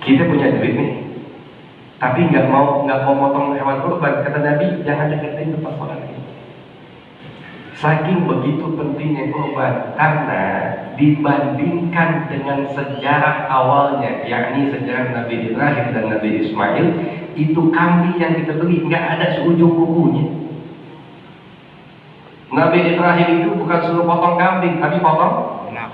Kita punya duit nih, tapi nggak mau potong hewan kurban. Kata Nabi, jangan deketin tempat sholat ini. Saking begitu pentingnya kurban, karena dibandingkan dengan sejarah awalnya, yakni sejarah Nabi Ibrahim dan Nabi Ismail, itu kambing yang kita beli nggak ada seujung kukunya. Nabi Ibrahim itu bukan suruh potong kambing, tapi potong anak.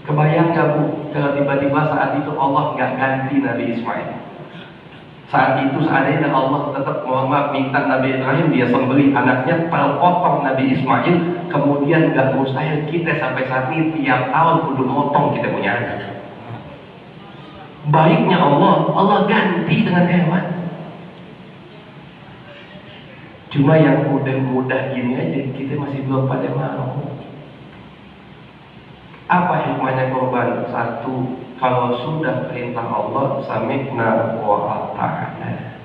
Kebayang gak Bu, kalau tiba-tiba saat itu Allah nggak ganti Nabi Ismail? Saat itu seandainya Allah tetap minta Nabi Ibrahim dia sembelih anaknya, potong Nabi Ismail, kemudian gak mustahil kita sampai saat ini tiap tahun kudu motong kita punya anak. Baiknya Allah ganti dengan hewan. Cuma yang mudah gini aja kita masih belum pada mau. Apa hikmahnya korban? Satu, kalau sudah perintah Allah, sami'na wa ata'na.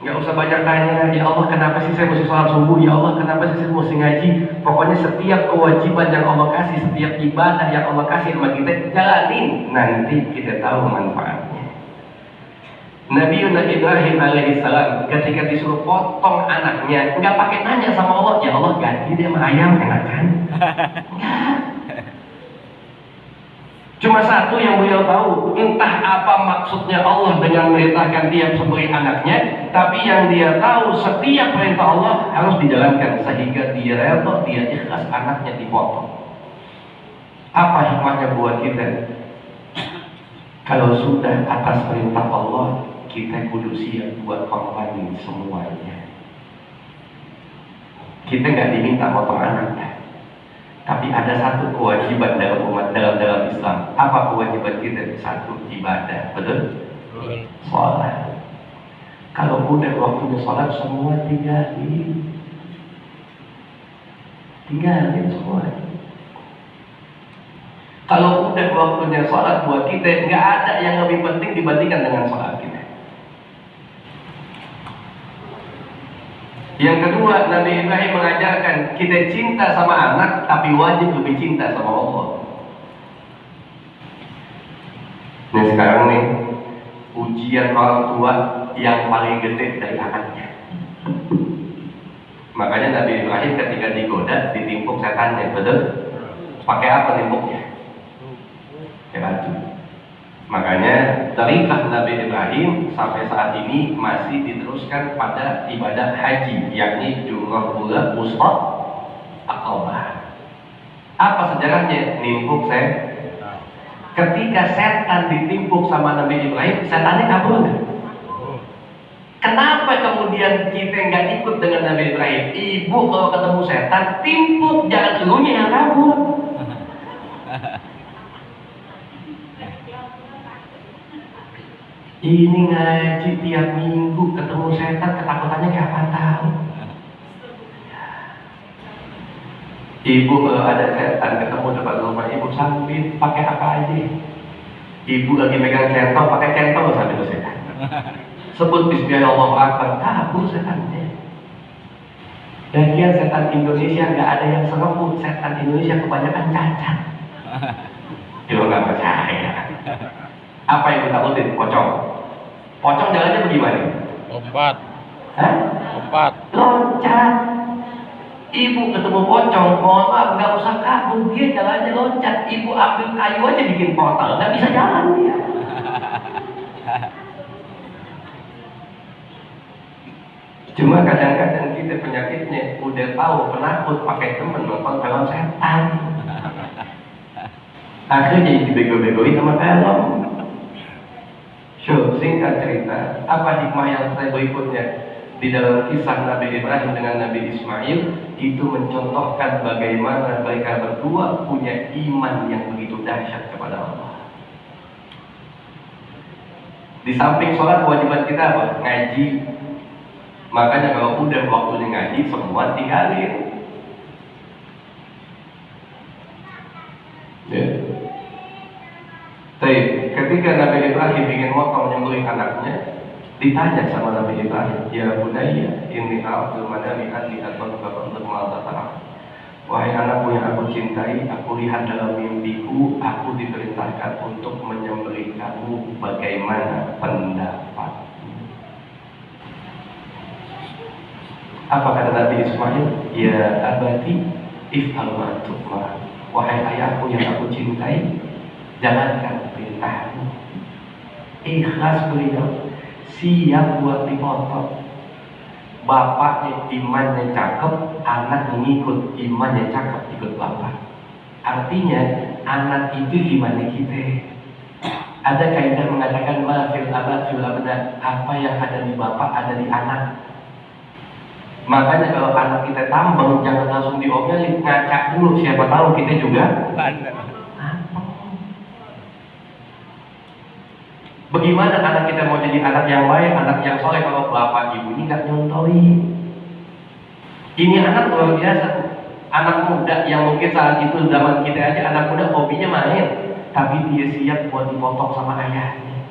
Nggak usah banyak tanya, ya Allah kenapa sih saya mesti sholat subuh? Ya Allah kenapa sih saya mesti ngaji? Pokoknya setiap kewajiban yang Allah kasih, setiap ibadah yang Allah kasih sama kita, jalanin. Nanti kita tahu manfaatnya. Nabi Ibrahim alaihissalam ketika disuruh potong anaknya, nggak pakai nanya sama Allah, ya Allah ganti dia sama ayam, enak kan? Cuma satu yang beliau tahu, entah apa maksudnya Allah dengan memerintahkan dia sembelih anaknya, tapi yang dia tahu setiap perintah Allah harus dijalankan sehingga dia rela, dia ikhlas anaknya dipotong. Apa hikmahnya buat kita? Kalau sudah atas perintah Allah, kita kudu siap buat korbanin semuanya. Kita nggak diminta potong anak, tapi ada satu kewajiban dalam umat dalam Islam. Apa kewajiban kita? Satu, ibadah, betul? Sholat. Kalau udah waktunya sholat, semua tinggalin semua. Kalau udah waktunya sholat buat kita, nggak ada yang lebih penting dibandingkan dengan sholat kita. Yang kedua, Nabi Ibrahim mengajarkan kita cinta sama anak, tapi wajib lebih cinta sama Allah. Nah sekarang nih, ujian orang tua yang paling gede dari anaknya. Makanya Nabi Ibrahim ketika digoda, ditimpuk setannya, betul? Pakai apa timpuknya? Pakai batu. Makanya tarikah Nabi Ibrahim sampai saat ini masih diteruskan pada ibadah haji, yakni Jumrah Wusta Aqabah. Apa sejarahnya? Nimpuk saya. Ketika setan ditimpuk sama Nabi Ibrahim, setannya kabur nggak? Kenapa kemudian kita nggak ikut dengan Nabi Ibrahim? Ibu kalau ketemu setan, timpuk, jangan elunya yang kabur. Ini ngaji tiap minggu ketemu setan, ketakutannya kayak apa tahu? Ibu kalau ada setan ketemu depan rumah ibu sambil pakai apa aja? Ibu lagi megang centong, pakai centong sambil setan. Sebut Bismillahirrahmanirrahim, kabur setannya. Lagian setan Indonesia nggak ada yang serem, setan Indonesia kebanyakan cacat. Dia nggak percaya. Apa yang kita takutin? Pocong. Pocong jalannya bagaimana? Lompat. Hah? Lompat. Loncat. Ibu ketemu pocong, mohon maaf nggak usah kabur, dia jalannya loncat. Ibu ambil kayu aja bikin portal, nggak bisa jalan dia. Cuma kadang-kadang kita penyakitnya udah tahu penakut pakai temen nonton film setan. Akhirnya jadi dibego-begoin sama film. So, singkat cerita, apa hikmah yang saya berikutnya di dalam kisah Nabi Ibrahim dengan Nabi Ismail itu mencontohkan bagaimana mereka berdua punya iman yang begitu dahsyat kepada Allah. Di samping sholat kewajiban kita apa? Ngaji. Makanya kalau udah waktunya ngaji semua tinggalin. Ya. Baik, ketika Nabi Ibrahim ingin motong menyembelih anaknya, ditanya sama Nabi Ibrahim, ya bunayya, inni a'udzu manami anni adbahuka fa'ndhur ma ta'ala. Wahai anakku yang aku cintai, aku lihat dalam mimpiku, aku diperintahkan untuk menyembelih kamu. Bagaimana pendapatmu? Apa kata Nabi Ismail? Ya abati if'al ma tu'mar. Wahai ayahku yang aku cintai, jalankan perintahmu. Ikhlas beliau, siap buat dipotong. Bapaknya imannya cakep, anak mengikut imannya cakep ikut bapak. Artinya anak itu gimana kita? Ada kaidah mengatakan ma fil abad fil abna, apa yang ada di bapak ada di anak. Makanya kalau anak kita tambang jangan langsung diomelin, ngacak dulu, siapa tahu kita juga. Bagaimana anak kita mau jadi anak yang baik, anak yang soleh kalau bapak ibunya nggak nyontohi? Ini anak luar biasa, anak muda yang mungkin saat itu zaman kita aja anak muda hobinya main, tapi dia siap buat dipotong sama ayahnya.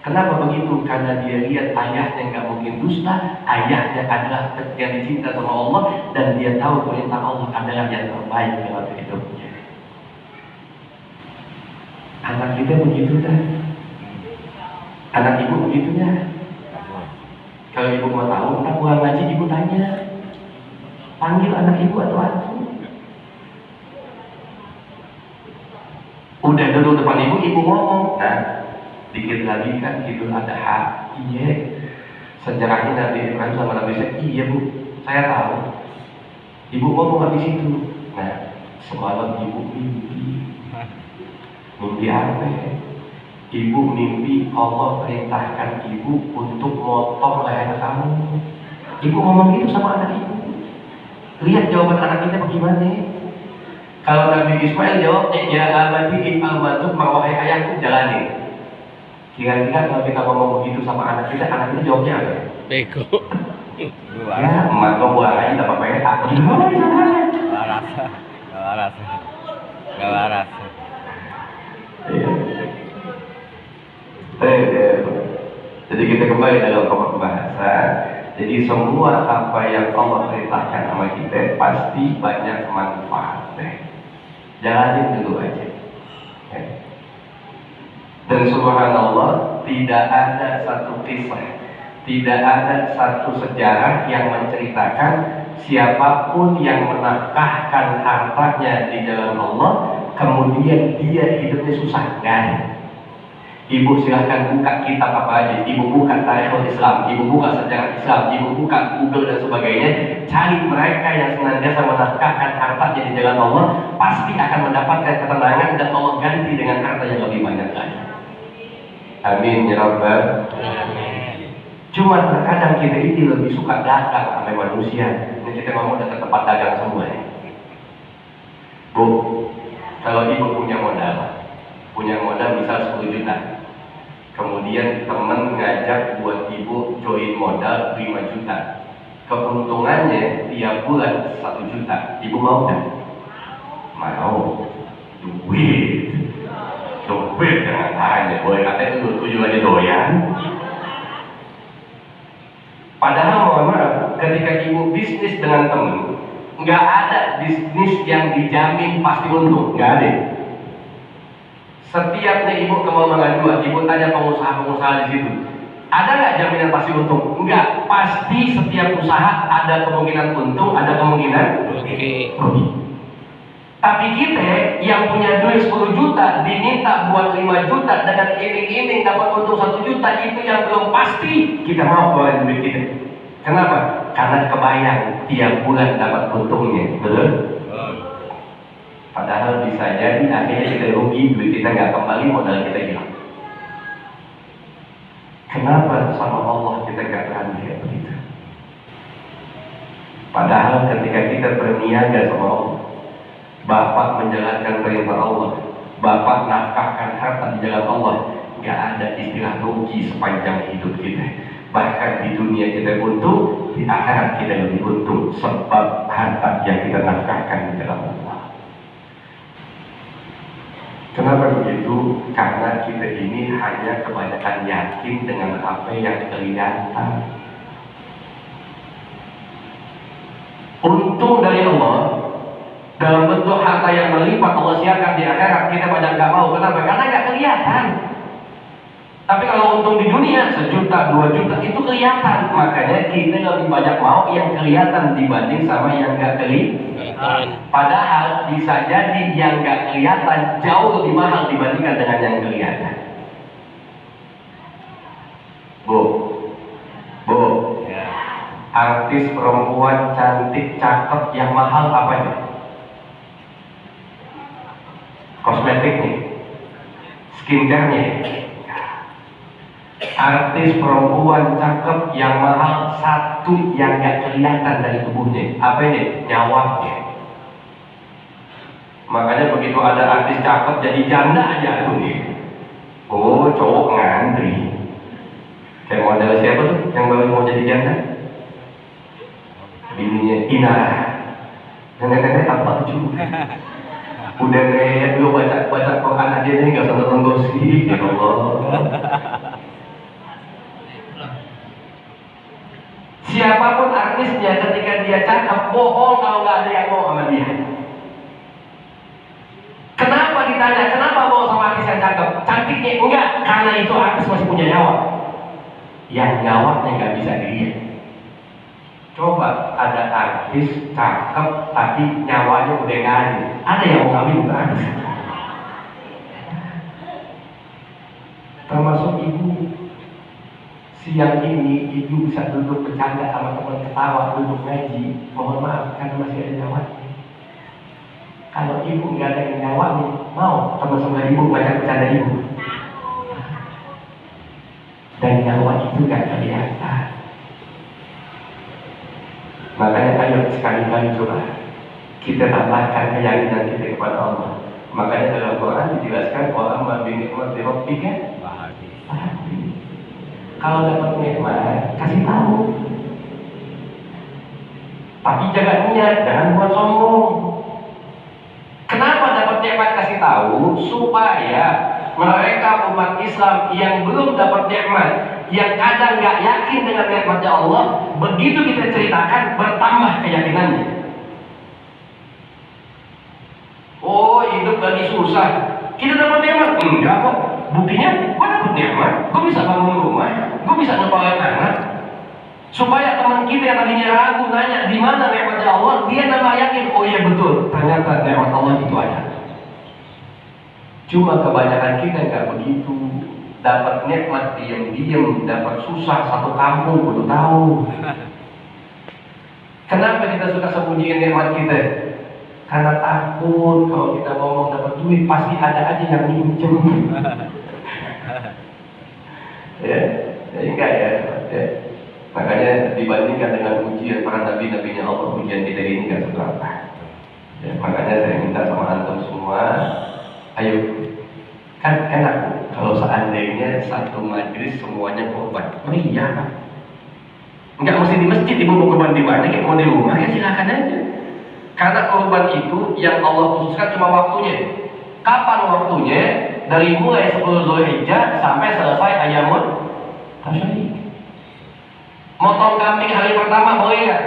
Kenapa begitu? Karena dia lihat ayahnya nggak mungkin dusta, ayahnya adalah yang dicinta sama Allah, dan dia tahu perintah Allah adalah yang terbaik dalam hidupnya. Anak kita begitu kan? Anak ibu begitu ya. Kalau ibu mau tahu, entah pulang ngaji ibu tanya, panggil anak ibu atau aku. Udah duduk depan ibu ngomong. Nah, dikit lagi kan Idul Adha. Iya, sejarahnya Nabi Ibrahim sama Nabi Isa. Iya bu, saya tahu. Ibu ngomong habis itu. Nah, semalam ibu mimpi apa ya? Ibu mimpi Allah perintahkan ibu untuk motong leher kamu. Ibu ngomong itu sama anak ibu. Lihat jawaban anak kita bagaimana. Kalau Nabi Ismail jawabnya, ya abadi if'al ma tu'mar, wahai ayahku jalani. Kira-kira kalau kita ngomong begitu sama anak kita jawabnya apa? Bego. Ya, emak kau buang aja tak apa-apa ya. Gak waras. Jadi kita kembali dalam pokok bahasan. Jadi semua apa yang Allah perintahkan sama kita pasti banyak manfaatnya. Jalanin dulu aja. Dan subhanallah, tidak ada satu kisah, tidak ada satu sejarah yang menceritakan siapapun yang menafkahkan hartanya di jalan Allah kemudian dia hidupnya susah. Nggak ada. Ibu silahkan buka kitab apa aja, ibu buka Tarikhul Islam, ibu buka sejarah Islam, ibu buka Google dan sebagainya, cari mereka yang senantiasa menafkahkan hartanya di jalan Allah, pasti akan mendapatkan ketenangan dan Allah ganti dengan harta yang lebih banyak lagi. Amin ya Rabbal. Cuma terkadang kita ini lebih suka dagang sama manusia. Ini kita ngomong ke tempat dagang semua ya. Bu, kalau ibu punya modal misal 10 juta, kemudian teman ngajak buat ibu join modal 5 juta, keuntungannya tiap bulan 1 juta, ibu mau nggak? Mau. Duit jangan tanya, boleh katanya itu tujuannya doyan. Padahal mohon maaf, ketika ibu bisnis dengan teman, nggak ada bisnis yang dijamin pasti untung, nggak ada. Setiapnya ibu mau mengajuan, ibu tanya pengusaha-pengusaha di situ, ada nggak jaminan pasti untung? Enggak, pasti setiap usaha ada kemungkinan untung, ada kemungkinan rugi. Tapi kita yang punya duit 10 juta diminta buat 5 juta dengan iming-iming dapat untung 1 juta, itu yang belum pasti kita mau keluarin duit kita. Kenapa? Karena kebayang tiap bulan dapat untungnya, betul? Padahal bisa jadi akhirnya kita rugi, duit kita nggak kembali, modal kita hilang. Kenapa sama Allah kita nggak berani kayak begitu? Padahal ketika kita berniaga sama Allah, Bapak menjalankan perintah Allah, Bapak nafkahkan harta di jalan Allah, nggak ada istilah rugi sepanjang hidup kita. Bahkan di dunia kita untung, di akhirat kita lebih untung sebab harta yang kita nafkahkan di jalan Allah. Kenapa begitu? Karena kita ini hanya kebanyakan yakin dengan apa yang kelihatan. Untung dari Allah dalam bentuk harta yang melimpah Allah siapkan di akhirat, kita banyak nggak mau. Kenapa? Karena nggak kelihatan. Tapi kalau untung di dunia 1 juta, 2 juta itu kelihatan. Makanya kita lebih banyak mau yang kelihatan dibanding sama yang nggak kelihatan. Padahal bisa jadi yang nggak kelihatan jauh lebih mahal dibandingkan dengan yang kelihatan. Bu, artis perempuan cantik, cakep yang mahal apa ya? Kosmetiknya, skincare-nya. Artis perempuan cakep yang mahal satu yang gak kelihatan dari tubuhnya, apa ini? Nyawanya. Makanya begitu ada artis cakep jadi janda aja tuh nih. Oh, cowok ngantri. Kayak model siapa tuh yang baru mau jadi janda? Bininya Ina. Nenek-nenek apa tuh? Udah kayak lu baca Quran aja nih, nggak usah nonton gosip. Ya Allah. Siapapun artisnya ketika dia cakep, bohong kalau nggak ada yang mau sama dia. Kenapa ditanya, kenapa mau sama artis yang cakep? Cantiknya enggak, karena itu artis masih punya nyawa. Yang nyawanya nggak bisa dilihat. Coba ada artis cakep tapi nyawanya udah nggak ada yang mau ngambil untuk artis? Termasuk ibu. Siang ini ibu bisa duduk bercanda sama teman ketawa, duduk ngaji. Mohon maaf karena masih ada nyawanya. Kalau ibu nggak ada yang nyawanya, mau sama-sama ibu baca bercanda ibu? Dan nyawa itu nggak kelihatan. Makanya ayo sekali-kali coba kita tambahkan keyakinan kita kepada Allah. Makanya dalam Quran dijelaskan wa amma bi ni'mati rabbika fahaddits. Kalau dapat nikmat kasih tahu. Tapi jaga niat, jangan buat sombong. Kenapa dapat nikmat kasih tahu? Supaya mereka umat Islam yang belum dapat nikmat, yang kadang nggak yakin dengan nikmatnya Allah, begitu kita ceritakan bertambah keyakinannya. Oh, hidup lagi susah, kita dapat nikmat? Enggak kok. Buktinya, gua dapat nikmat, gua bisa bangun rumah, gua bisa ngepawain anak. Supaya teman kita yang tadinya ragu nanya di mana nikmatnya Allah, dia nambah yakin. Oh iya betul, ternyata nikmat Allah itu ada. Cuma kebanyakan kita nggak begitu. Dapat nikmat diam-diam, dapat susah satu kampung baru tahu. Kenapa kita suka sembunyiin nikmat kita? Karena takut kalau kita ngomong dapat duit pasti ada aja yang minjem. Ya, enggak ya. Makanya dibandingkan dengan ujian para nabi-nabinya Allah, ujian kita ini nggak seberapa. Ya, makanya saya minta sama antum semua, ayo, kan enak kalau seandainya satu majelis semuanya korban, meriah. Nggak mesti di masjid, ibu mau korban di mana, kayak mau di rumah ya silakan aja. Karena korban itu yang Allah khususkan cuma waktunya. Kapan waktunya? Dari mulai 10 Zulhijjah sampai selesai Ayyamul Tasyrik. Motong kambing hari pertama boleh nggak?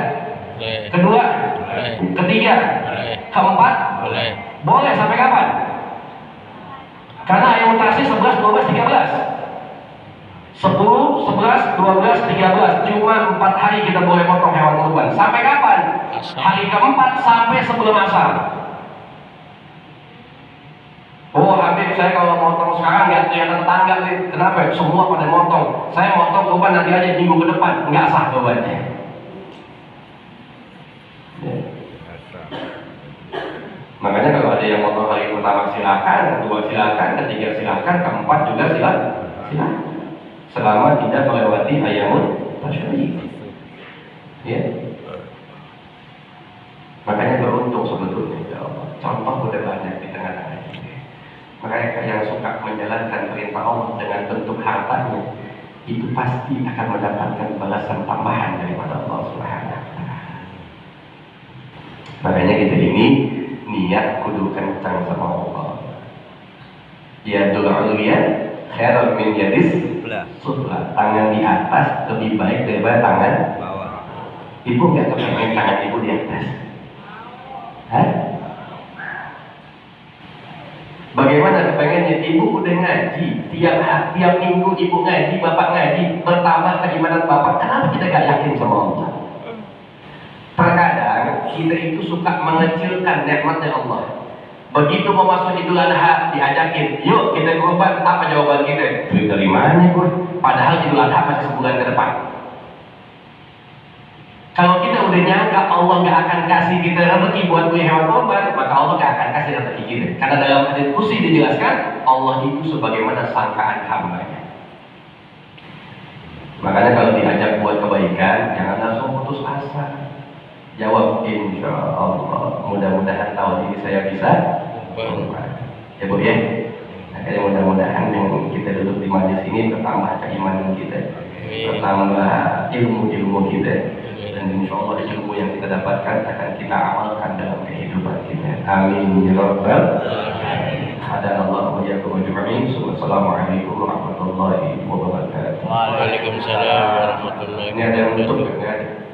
Kedua? Boleh. Ketiga? Boleh. Keempat? Boleh. Boleh sampai kapan? Karena Ayyamul Tasyrik 11, 12, 13. 10, 11, 12, 13. Cuma 4 hari kita boleh potong hewan kurban. Sampai kapan? Hari keempat sampai sebelum asar. Oh Habib, saya kalau motong sekarang nggak ternyata tetangga nih. Kenapa? Semua pada motong. Saya motong kurban nanti aja minggu ke depan. Nggak sah kurbannya. Ya. Makanya kalau ada yang motong hari pertama silakan, kedua silakan, ketiga silakan, keempat juga silakan. Selama tidak melewati Ayyamul Tasyrik. Ya. Makanya beruntung sebetulnya ya Allah. Contoh udah banyak di tengah-tengah ini. Mereka yang suka menjalankan perintah Allah dengan bentuk hartanya itu pasti akan mendapatkan balasan tambahan daripada Allah Subhanahu wa Ta'ala. Makanya kita ini niat kudu kencang sama Allah. Ya doa ya khairul min yadis sufla. Tangan di atas lebih baik daripada tangan bawah. Ibu nggak kepengen tangan ibu di atas? Hah? seandainya ibu udah ngaji, tiap minggu ibu ngaji, bapak ngaji, bertambah keimanan bapak, kenapa kita gak yakin sama Allah? Terkadang kita itu suka mengecilkan nikmatnya Allah. Begitu mau masuk Idul Adha, diajakin, yuk kita kurban, apa jawaban kita? Duit dari mana gue? Padahal Idul Adha masih sebulan ke depan. Kalau kita udah nyangka Allah gak akan kasih kita rezeki buat beli hewan kurban, maka Allah gak akan kasih rezeki kita. Karena dalam hadits qudsi dijelaskan, Allah itu sebagaimana sangkaan hambanya. Makanya kalau diajak buat kebaikan, jangan langsung putus asa. Jawab, insya Allah, mudah-mudahan tahun ini saya bisa kurban. Ya Bu ya. Makanya mudah-mudahan yang kita duduk di majelis ini bertambah keimanan kita, bertambah ilmu-ilmu kita, dan insya Allah ilmu yang kita dapatkan akan kita amalkan dalam kehidupan kita. Amin ya rabbal alamin. Hadanallahu wa iyyakum ajma'in. Assalamualaikum warahmatullahi wabarakatuh. Waalaikumsalam warahmatullahi wabarakatuh. Ini ada yang nutup enggak?